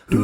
I've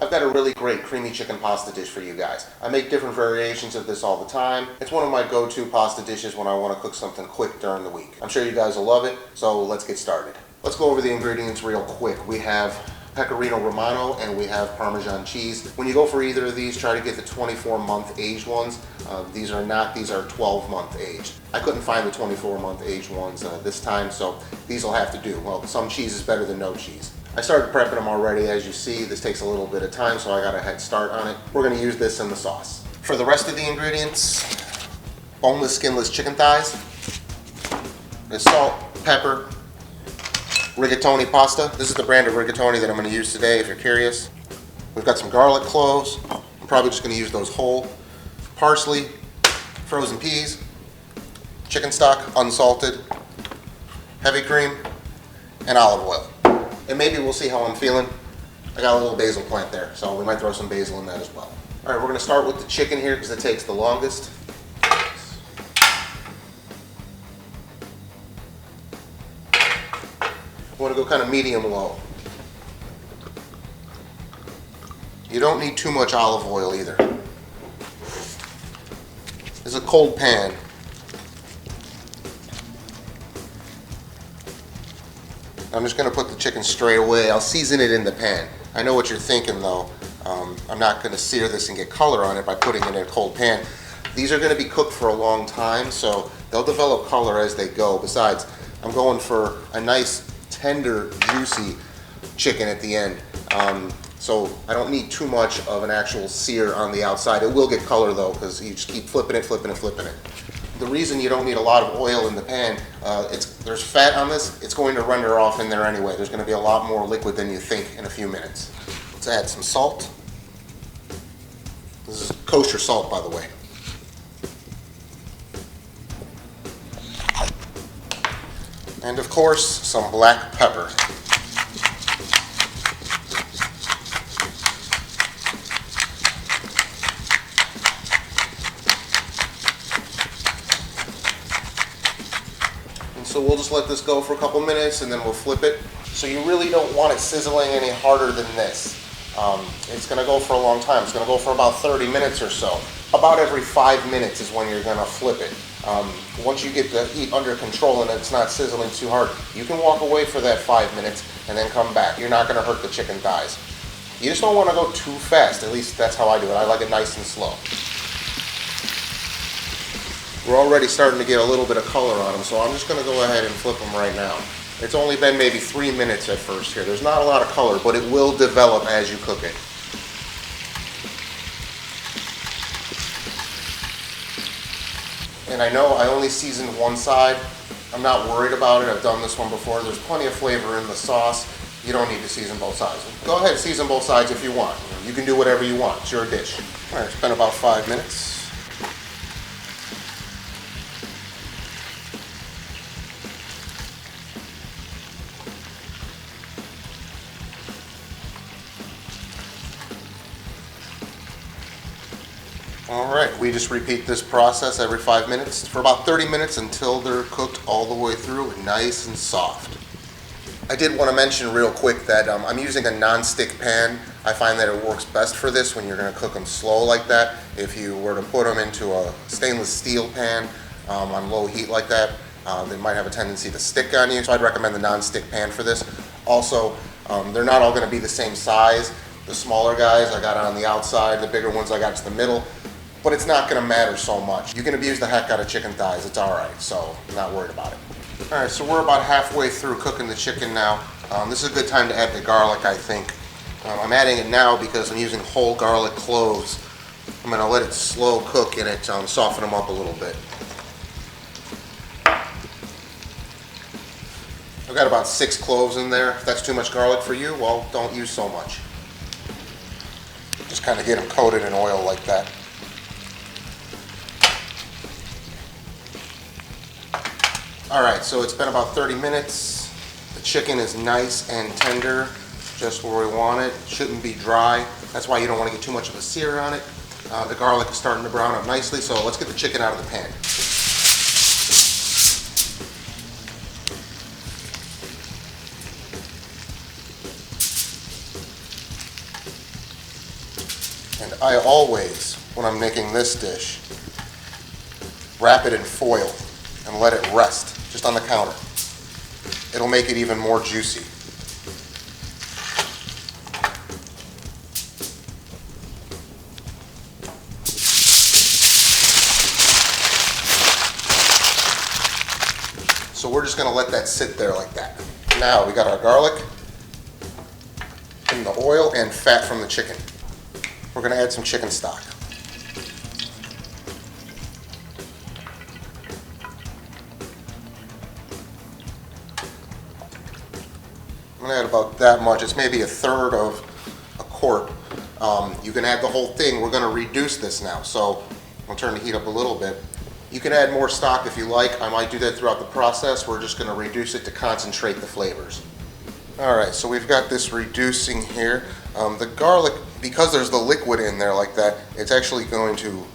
got a really great creamy chicken pasta dish for you guys. I make different variations of this all the time. It's one of my go-to pasta dishes when I want to cook something quick during the week. I'm sure you guys will love it, so let's get started. Let's go over the ingredients real quick. We have Pecorino Romano and we have Parmesan cheese. When you go for either of these, try to get the 24-month aged ones. These are 12-month aged. I couldn't find the 24-month aged ones this time, so these will have to do. Well, some cheese is better than no cheese. I started prepping them already, as you see. This takes a little bit of time, so I got a head start on it. We're gonna use this in the sauce. For the rest of the ingredients, boneless, skinless chicken thighs, there's salt, pepper, rigatoni pasta. This is the brand of rigatoni that I'm gonna use today, if you're curious. We've got some garlic cloves. I'm probably just gonna use those whole. Parsley, frozen peas, chicken stock, unsalted, heavy cream, and olive oil. And maybe we'll see how I'm feeling. I got a little basil plant there, so we might throw some basil in that as well. All right, we're gonna start with the chicken here because it takes the longest. I wanna go kind of medium-low. You don't need too much olive oil either. This is a cold pan. I'm just going to put the chicken straight away. I'll season it in the pan. I know what you're thinking though. I'm not going to sear this and get color on it by putting it in a cold pan. These are going to be cooked for a long time, so they'll develop color as they go. Besides, I'm going for a nice, tender, juicy chicken at the end. So I don't need too much of an actual sear on the outside. It will get color though, because you just keep flipping it, flipping it, flipping it. The reason you don't need a lot of oil in the pan, there's fat on this, it's going to render off in there anyway. There's going to be a lot more liquid than you think in a few minutes. Let's add some salt. This is kosher salt, by the way. And of course, some black pepper. So we'll just let this go for a couple minutes and then we'll flip it. So you really don't want it sizzling any harder than this. It's going to go for a long time. It's going to go for about 30 minutes or so. About every 5 minutes is when you're going to flip it. Once you get the heat under control and it's not sizzling too hard, you can walk away for that 5 minutes and then come back. You're not going to hurt the chicken thighs. You just don't want to go too fast. At least that's how I do it. I like it nice and slow. We're already starting to get a little bit of color on them, so I'm just going to go ahead and flip them right now. It's only been maybe 3 minutes at first here. There's not a lot of color, but it will develop as you cook it. And I know I only seasoned one side. I'm not worried about it. I've done this one before. There's plenty of flavor in the sauce. You don't need to season both sides. Go ahead and season both sides if you want. You can do whatever you want. It's your dish. All right, it's been about 5 minutes. All right, we just repeat this process every 5 minutes for about 30 minutes until they're cooked all the way through and nice and soft. I did want to mention real quick that I'm using a non-stick pan. I find that it works best for this when you're going to cook them slow like that. If you were to put them into a stainless steel pan on low heat like that, they might have a tendency to stick on you. So I'd recommend the non-stick pan for this. Also, they're not all going to be the same size. The smaller guys I got on the outside, the bigger ones I got to the middle. But it's not going to matter so much. You can abuse the heck out of chicken thighs. It's all right, so I'm not worried about it. All right, so we're about halfway through cooking the chicken now. This is a good time to add the garlic, I think. I'm adding it now because I'm using whole garlic cloves. I'm going to let it slow cook in it, soften them up a little bit. I've got about 6 cloves in there. If that's too much garlic for you, well, don't use so much. Just kind of get them coated in oil like that. All right, so it's been about 30 minutes. The chicken is nice and tender, just where we want it. Shouldn't be dry. That's why you don't want to get too much of a sear on it. The garlic is starting to brown up nicely, so let's get the chicken out of the pan. And I always, when I'm making this dish, wrap it in foil and let it rest just on the counter. It'll make it even more juicy. So we're just going to let that sit there like that. Now we got our garlic and the oil and fat from the chicken. We're going to add some chicken stock. I'm going to add about that much. It's maybe a third of a quart. You can add the whole thing. We're going to reduce this now. So I'll turn the heat up a little bit. You can add more stock if you like. I might do that throughout the process. We're just going to reduce it to concentrate the flavors. Alright, so we've got this reducing here. The garlic, because there's the liquid in there like that, it's actually going to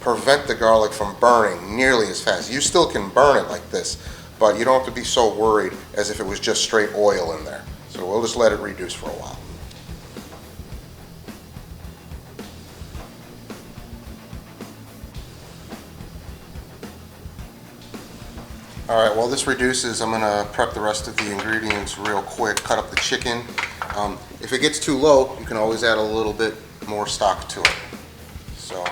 prevent the garlic from burning nearly as fast. You still can burn it like this, but you don't have to be so worried as if it was just straight oil in there. So we'll just let it reduce for a while. Alright, while this reduces, I'm going to prep the rest of the ingredients real quick. Cut up the chicken. If it gets too low, you can always add a little bit more stock to it. So,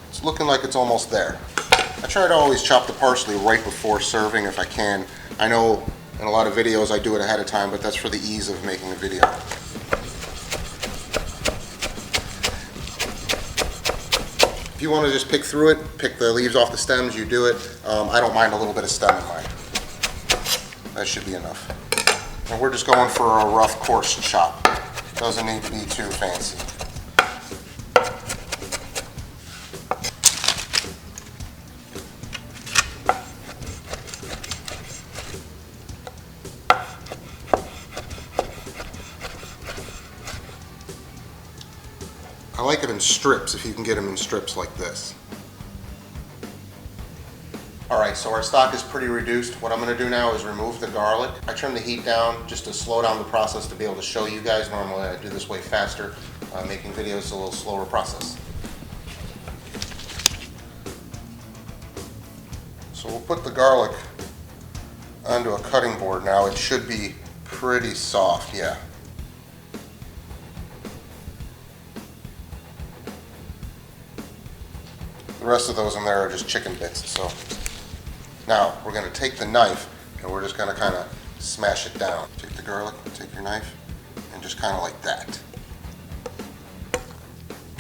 it's looking like it's almost there. I try to always chop the parsley right before serving if I can. I know in a lot of videos I do it ahead of time, but that's for the ease of making a video. If you want to just pick through it, pick the leaves off the stems, you do it. I don't mind a little bit of stem in mine. That should be enough. And we're just going for a rough, coarse chop. Doesn't need to be too fancy. I like it in strips if you can get them in strips like this. Alright, so our stock is pretty reduced. What I'm going to do now is remove the garlic. I turn the heat down just to slow down the process to be able to show you guys. Normally I do this way faster. Making videos is a little slower process. So we'll put the garlic onto a cutting board now. It should be pretty soft, yeah. The rest of those in there are just chicken bits. So now we're going to take the knife and we're just going to kind of smash it down. Take the garlic, take your knife, and just kind of like that.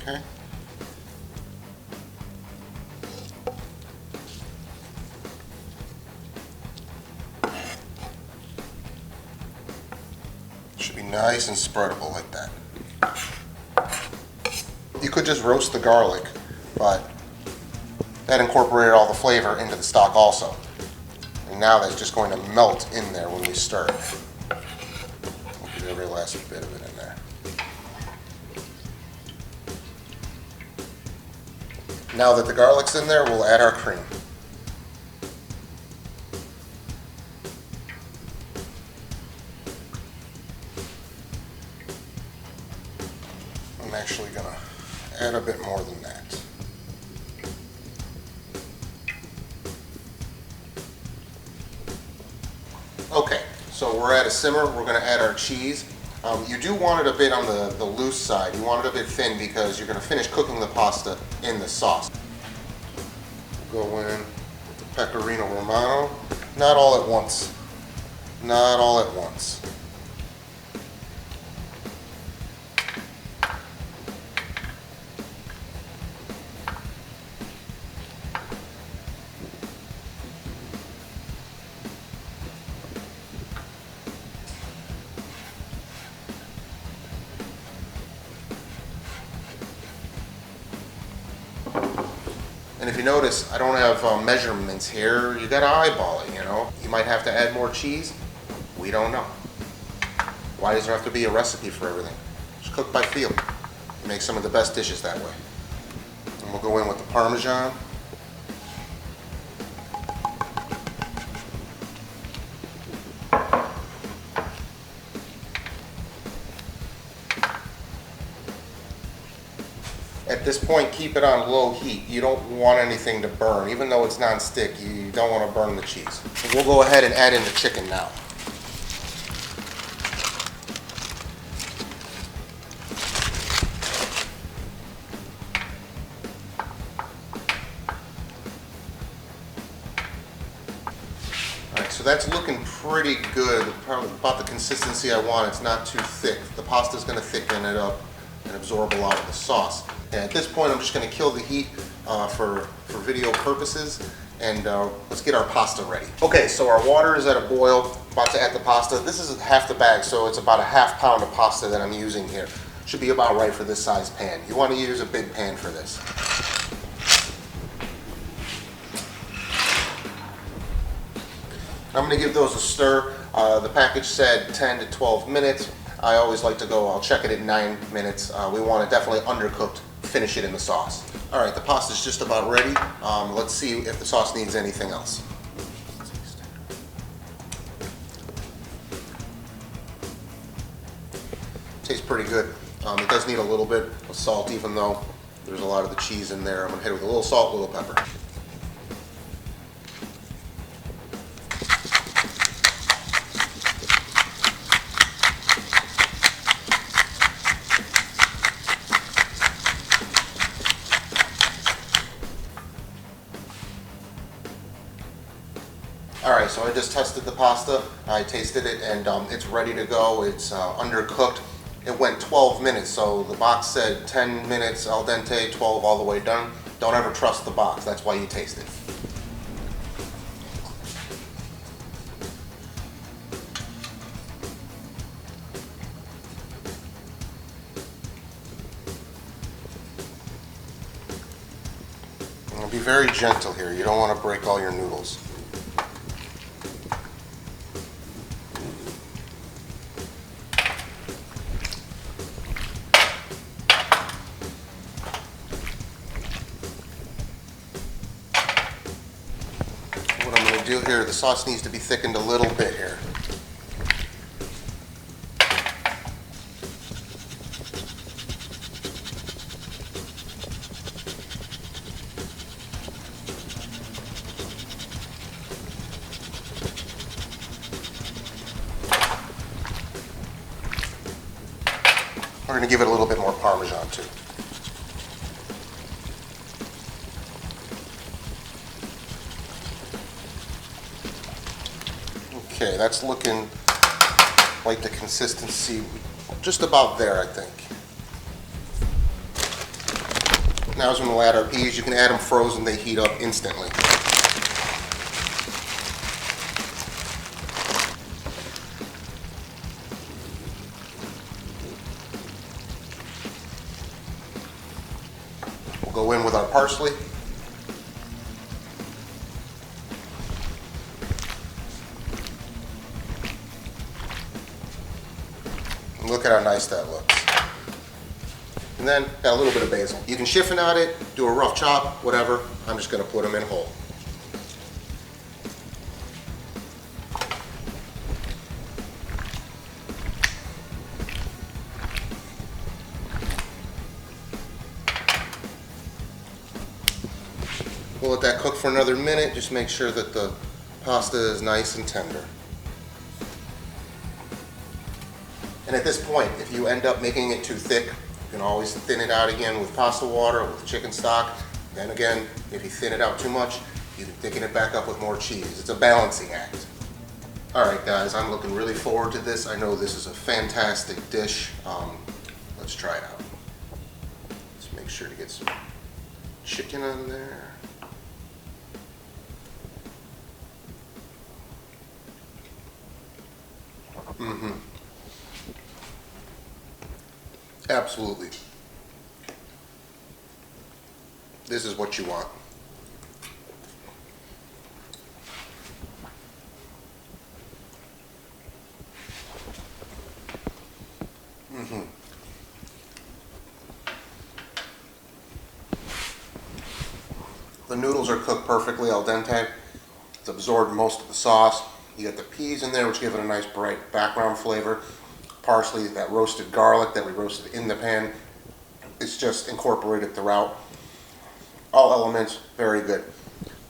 Okay. Should be nice and spreadable like that. You could just roast the garlic, but that incorporated all the flavor into the stock also. And now that's just going to melt in there when we stir it. We'll get every last bit of it in there. Now that the garlic's in there, we'll add our cream. I'm actually going to add a bit more than that. Okay, so we're at a simmer. We're going to add our cheese. You do want it a bit on the loose side. You want it a bit thin because you're going to finish cooking the pasta in the sauce. We'll go in with the pecorino romano. Not all at once. Not all at once. And if you notice, I don't have measurements here. You gotta eyeball it, you know. You might have to add more cheese. You don't know. Why does there have to be a recipe for everything? Just cook by feel. You make some of the best dishes that way. And we'll go in with the Parmesan. At this point, keep it on low heat. You don't want anything to burn. Even though it's non-stick, you don't want to burn the cheese. We'll go ahead and add in the chicken now. Alright, so that's looking pretty good. Probably about the consistency I want. It's not too thick. The pasta's going to thicken it up and absorb a lot of the sauce. And at this point, I'm just going to kill the heat for video purposes, and let's get our pasta ready. Okay, so our water is at a boil. About to add the pasta. This is half the bag, so it's about a ½ pound of pasta that I'm using here. Should be about right for this size pan. You want to use a big pan for this. I'm going to give those a stir. The package said 10 to 12 minutes. I always like to go, I'll check it at 9 minutes. We want to definitely undercooked, finish it in the sauce. Alright, the pasta's just about ready. Let's see if the sauce needs anything else. Tastes pretty good. It does need a little bit of salt, even though there's a lot of the cheese in there. I'm going to hit it with a little salt, a little pepper. Alright, so I just tested the pasta, I tasted it, and it's ready to go. It's undercooked. It went 12 minutes, so the box said 10 minutes al dente, 12 all the way done. Don't ever trust the box, that's why you taste it. Be very gentle here, you don't want to break all your noodles. What I'm going to do here, the sauce needs to be thickened a little bit here. We're going to give it a little bit more Parmesan too. Okay, that's looking like the consistency, just about there, I think. Now is when we'll add our peas. You can add them frozen, they heat up instantly. We'll go in with our parsley. And look at how nice that looks. And then got a little bit of basil. You can chiffonade it, do a rough chop, whatever. I'm just going to put them in whole. We'll let that cook for another minute. Just make sure that the pasta is nice and tender. And at this point, if you end up making it too thick, you can always thin it out again with pasta water or with chicken stock. Then again, if you thin it out too much, you can thicken it back up with more cheese. It's a balancing act. Alright guys, I'm looking really forward to this. I know this is a fantastic dish. Let's try it out. Let's make sure to get some chicken on there. Mm-hmm. Absolutely. This is what you want. The noodles are cooked perfectly al dente. It's absorbed most of the sauce. You got the peas in there, which give it a nice bright background flavor. Parsley, that roasted garlic that we roasted in the pan. It's just incorporated throughout. All elements, very good.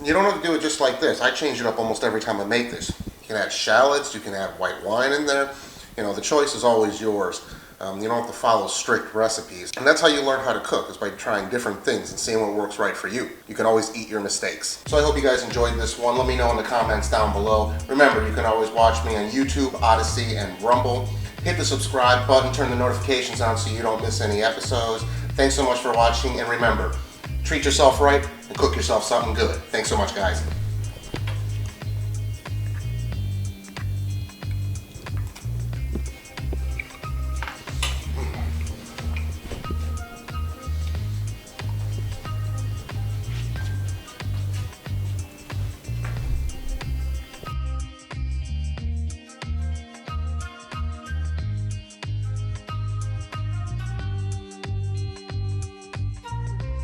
You don't have to do it just like this. I change it up almost every time I make this. You can add shallots, you can add white wine in there. You know, the choice is always yours. You don't have to follow strict recipes. And that's how you learn how to cook, is by trying different things and seeing what works right for you. You can always eat your mistakes. So I hope you guys enjoyed this one. Let me know in the comments down below. Remember, you can always watch me on YouTube, Odyssey, and Rumble. Hit the subscribe button, turn the notifications on so you don't miss any episodes. Thanks so much for watching, and remember, treat yourself right and cook yourself something good. Thanks so much, guys.